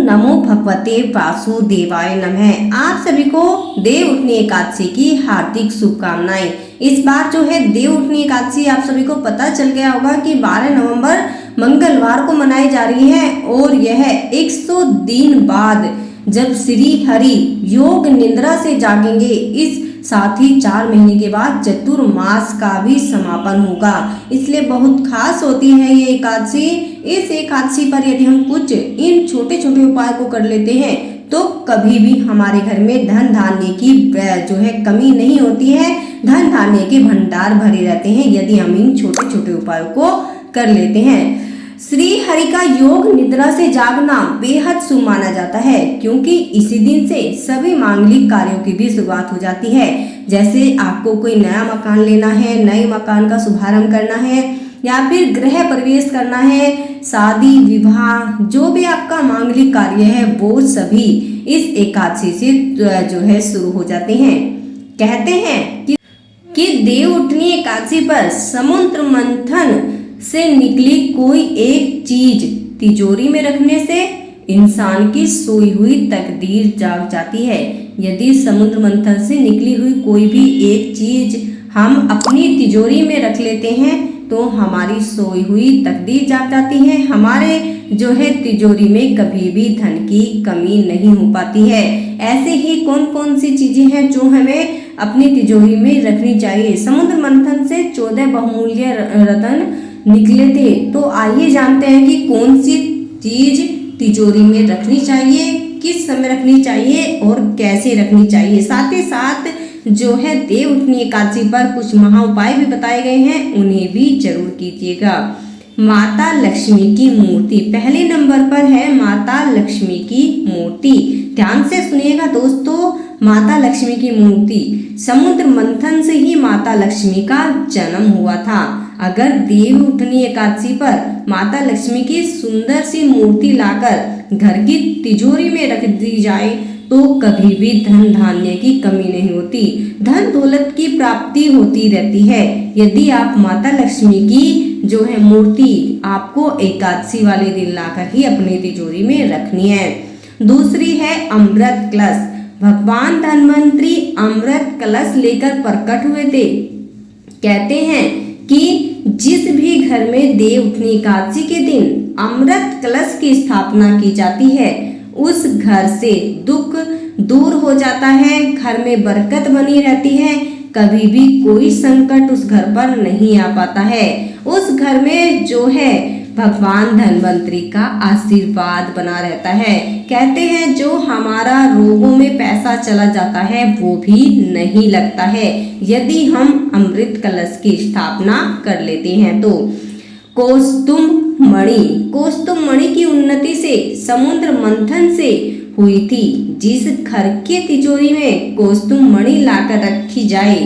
नमो भगवते वासुदेवाय नमः। आप सभी को देवउठनी एकादशी की हार्दिक शुभकामनाएं। इस बार जो है देवउठनी एकादशी आप सभी को पता चल गया होगा कि 12 नवंबर मंगलवार को मनाई जा रही है और यह 100 दिन बाद जब श्री हरि योग निद्रा से जागेंगे, इस साथ ही 4 महीने के बाद चतुर्मास का भी समापन होगा, इसलिए बहुत खास होती है ये एकादशी। इस एकादशी पर यदि हम कुछ इन छोटे छोटे उपाय को कर लेते हैं तो कभी भी हमारे घर में धन धान्य की जो है कमी नहीं होती है, धन धान्य के भंडार भरे रहते हैं यदि हम इन छोटे छोटे उपायों को कर लेते हैं। श्री हरि का योग निद्रा से जागना बेहद शुभ माना जाता है, क्योंकि इसी दिन से सभी मांगलिक कार्यों की भी शुरुआत हो जाती है। जैसे आपको कोई नया मकान लेना है, नए मकान का शुभारंभ करना है या फिर गृह प्रवेश करना है, शादी विवाह, जो भी आपका मांगलिक कार्य है वो सभी इस एकादशी से जो है शुरू हो जाते हैं। कहते हैं कि देवउठनी एकादशी पर समुद्र मंथन से निकली कोई एक चीज तिजोरी में रखने से इंसान की सोई हुई तकदीर जाग जाती है। यदि समुद्र मंथन से निकली हुई कोई भी एक चीज हम अपनी तिजोरी में रख लेते हैं तो हमारी सोई हुई तकदीर जाग जाती है, हमारे जो है तिजोरी में कभी भी धन की कमी नहीं हो पाती है। ऐसे ही कौन कौन सी चीजें हैं जो हमें अपनी तिजोरी में रखनी चाहिए। समुद्र मंथन से 14 बहुमूल्य रत्न निकले थे, तो आइए जानते हैं कि कौन सी चीज तिजोरी में रखनी चाहिए, किस समय रखनी चाहिए और कैसे रखनी चाहिए। साथ ही साथ जो है देवउठनी एकादशी पर कुछ महा उपाय भी बताए गए हैं, उन्हें भी जरूर कीजिएगा। माता लक्ष्मी की मूर्ति पहले नंबर पर है, माता लक्ष्मी की मूर्ति। ध्यान से सुनिएगा दोस्तों, माता लक्ष्मी की मूर्ति समुद्र मंथन से ही माता लक्ष्मी का जन्म हुआ था। अगर देवउठनी एकादशी पर माता लक्ष्मी की सुंदर सी मूर्ति लाकर घर की तिजोरी में रख दी जाए तो कभी भी धन धान्य की कमी नहीं होती, धन दौलत की प्राप्ति होती रहती है। यदि आप माता लक्ष्मी की जो है मूर्ति आपको एकादशी वाले दिन लाकर ही अपनी तिजोरी में रखनी है। दूसरी है अमृत कलश। भगवान धन्वंतरी अमृत कलश लेकर प्रकट हुए थे। कहते हैं कि जिस भी घर में देवउठनी एकादशी के दिन अमृत कलश की स्थापना की जाती है उस घर से दुख दूर हो जाता है, घर में बरकत बनी रहती है, कभी भी कोई संकट उस घर पर नहीं आ पाता है। उस घर में जो है भगवान धन्वंतरी का आशीर्वाद बना रहता है। कहते हैं जो हमारा रोगों में पैसा चला जाता है वो भी नहीं लगता है यदि हम अमृत कलश की स्थापना कर लेते हैं तो। कौस्तुभ मणि की उन्नति से समुद्र मंथन से हुई थी। जिस घर के तिजोरी में कौस्तुभ मणि लाकर रखी जाए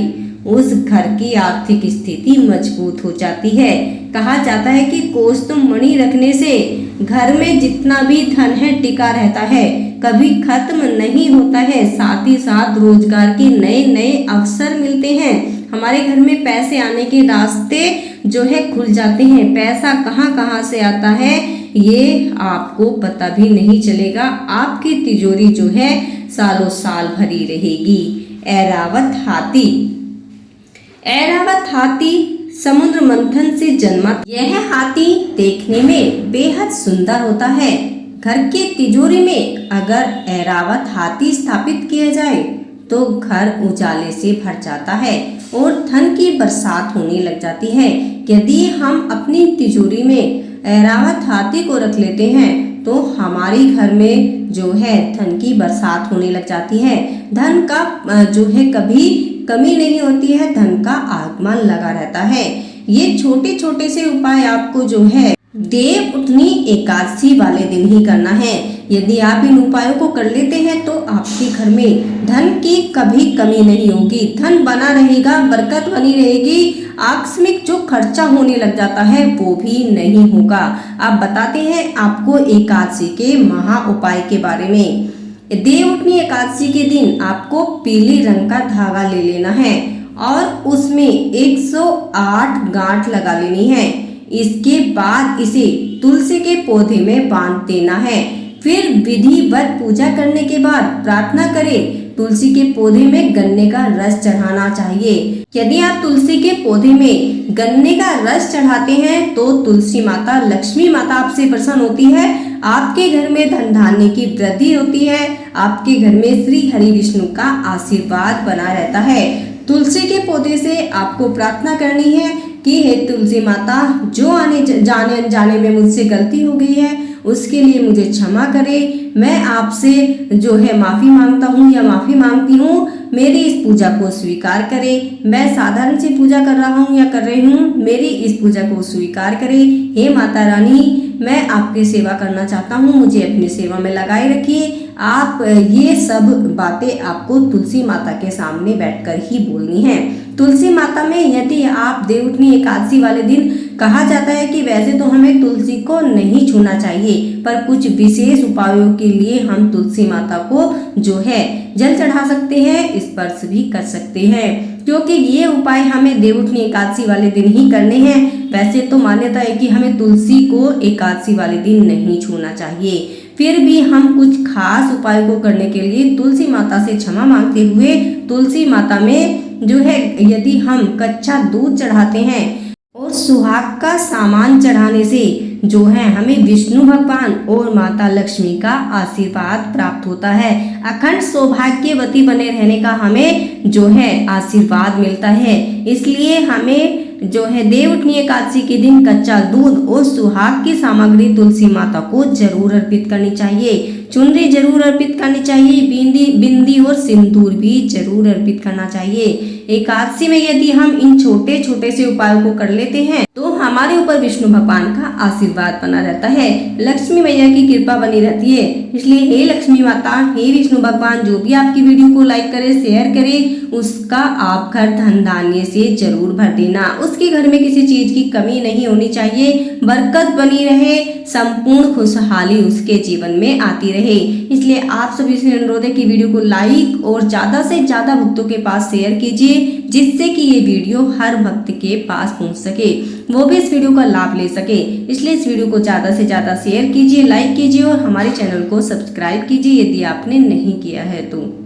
उस घर की आर्थिक स्थिति मजबूत हो जाती है। कहा जाता है कि कौस्तुभ मणि रखने से घर में जितना भी धन है टिका रहता है, कभी खत्म नहीं होता है। साथ ही साथ रोजगार के नए नए अवसर मिलते हैं, हमारे घर में पैसे आने के रास्ते जो है खुल जाते हैं। पैसा कहाँ कहाँ से आता है ये आपको पता भी नहीं चलेगा, आपकी तिजोरी जो है सालों साल भरी रहेगी। ऐरावत हाथी समुद्र मंथन से जन्मा। यह हाथी देखने में बेहद सुंदर होता है। घर के तिजोरी में अगर ऐरावत हाथी स्थापित किया जाए तो घर उजाले से भर जाता है और धन की बरसात होने लग जाती है। यदि हम अपनी तिजोरी में ऐरावत हाथी को रख लेते हैं तो हमारे घर में जो है धन की बरसात होने लग जाती है, धन का जो है कभी कमी नहीं होती है, धन का आगमन लगा रहता है। ये छोटे छोटे से उपाय आपको जो है देवउठनी एकादशी वाले दिन ही करना है। यदि आप इन उपायों को कर लेते हैं तो आपके घर में धन की कभी कमी नहीं होगी, धन बना रहेगा, बरकत बनी रहेगी, आकस्मिक जो खर्चा होने लग जाता है वो भी नहीं होगा। आप बताते हैं आपको एकादशी के महा उपाय के बारे में। देवउठनी एकादशी के दिन आपको पीले रंग का धागा ले लेना है और उसमें 108 गांठ लगा लेनी है। इसके बाद इसे तुलसी के पौधे में बांध देना है। फिर विधिवत पूजा करने के बाद प्रार्थना करें। तुलसी के पौधे में गन्ने का रस चढ़ाना चाहिए। यदि आप तुलसी के पौधे में गन्ने का रस चढ़ाते हैं तो तुलसी माता लक्ष्मी माता आपसे प्रसन्न होती है, आपके घर में धन धान्य की वृद्धि होती है, आपके घर में श्री हरि विष्णु का आशीर्वाद बना रहता है। तुलसी के पौधे से आपको प्रार्थना करनी है कि हे तुलसी माता, जो आने जाने अनजाने में मुझसे गलती हो गई है उसके लिए मुझे क्षमा करे। मैं आपसे जो है माफ़ी मांगता हूँ या माफ़ी मांगती हूँ, मेरी इस पूजा को स्वीकार करें। मैं साधारण सी पूजा कर रहा हूँ या कर रही हूँ, मेरी इस पूजा को स्वीकार करें। हे माता रानी, मैं आपकी सेवा करना चाहता हूँ, मुझे अपनी सेवा में लगाए रखिए। आप ये सब बातें आपको तुलसी माता के सामने बैठकर ही बोलनी है। तुलसी माता में यदि आप देवउठनी एकादशी वाले दिन कहा जाता है कि वैसे तो हमें तुलसी को नहीं छूना चाहिए, पर कुछ विशेष उपायों के लिए हम तुलसी माता को जो है जल चढ़ा सकते हैं, स्पर्श भी कर सकते हैं, क्योंकि ये उपाय हमें देवउठनी एकादशी वाले दिन ही करने हैं। वैसे तो मान्यता है कि हमें तुलसी को एकादशी वाले दिन नहीं छूना चाहिए। फिर भी हम कुछ खास उपाय को करने के लिए तुलसी माता से क्षमा मांगते हुए तुलसी माता में जो है यदि हम कच्चा दूध चढ़ाते हैं और सुहाग का सामान चढ़ाने से जो है हमें विष्णु भगवान और माता लक्ष्मी का आशीर्वाद प्राप्त होता है। अखंड सौभाग्यवती बने रहने का हमें जो है आशीर्वाद मिलता है। इसलिए हमें जो है देवउठनी एकादशी के दिन कच्चा दूध और सुहाग की सामग्री तुलसी माता को जरूर अर्पित करनी चाहिए। चुनरी जरूर अर्पित करनी चाहिए, बिंदी और सिंदूर भी जरूर अर्पित करना चाहिए। एकादशी में यदि हम इन छोटे छोटे से उपायों को कर लेते हैं तो हमारे ऊपर विष्णु भगवान का आशीर्वाद बना रहता है, लक्ष्मी मैया की कृपा बनी रहती है। इसलिए हे लक्ष्मी माता, हे विष्णु भगवान, जो भी आपकी वीडियो को लाइक करे, शेयर करे, उसका आप घर धन धान्य से जरूर भर देना। उसके घर में किसी चीज की कमी नहीं होनी चाहिए, बरकत बनी रहे, संपूर्ण खुशहाली उसके जीवन में आती रहे। इसलिए आप सभी से अनुरोध है कि वीडियो को लाइक और ज्यादा से ज्यादा भक्तों के पास शेयर कीजिए, जिससे कि ये वीडियो हर भक्त के पास पहुंच सके, वो भी इस वीडियो का लाभ ले सके। इसलिए इस वीडियो को ज्यादा से ज्यादा शेयर कीजिए, लाइक कीजिए और हमारे चैनल को सब्सक्राइब कीजिए यदि आपने नहीं किया है तो।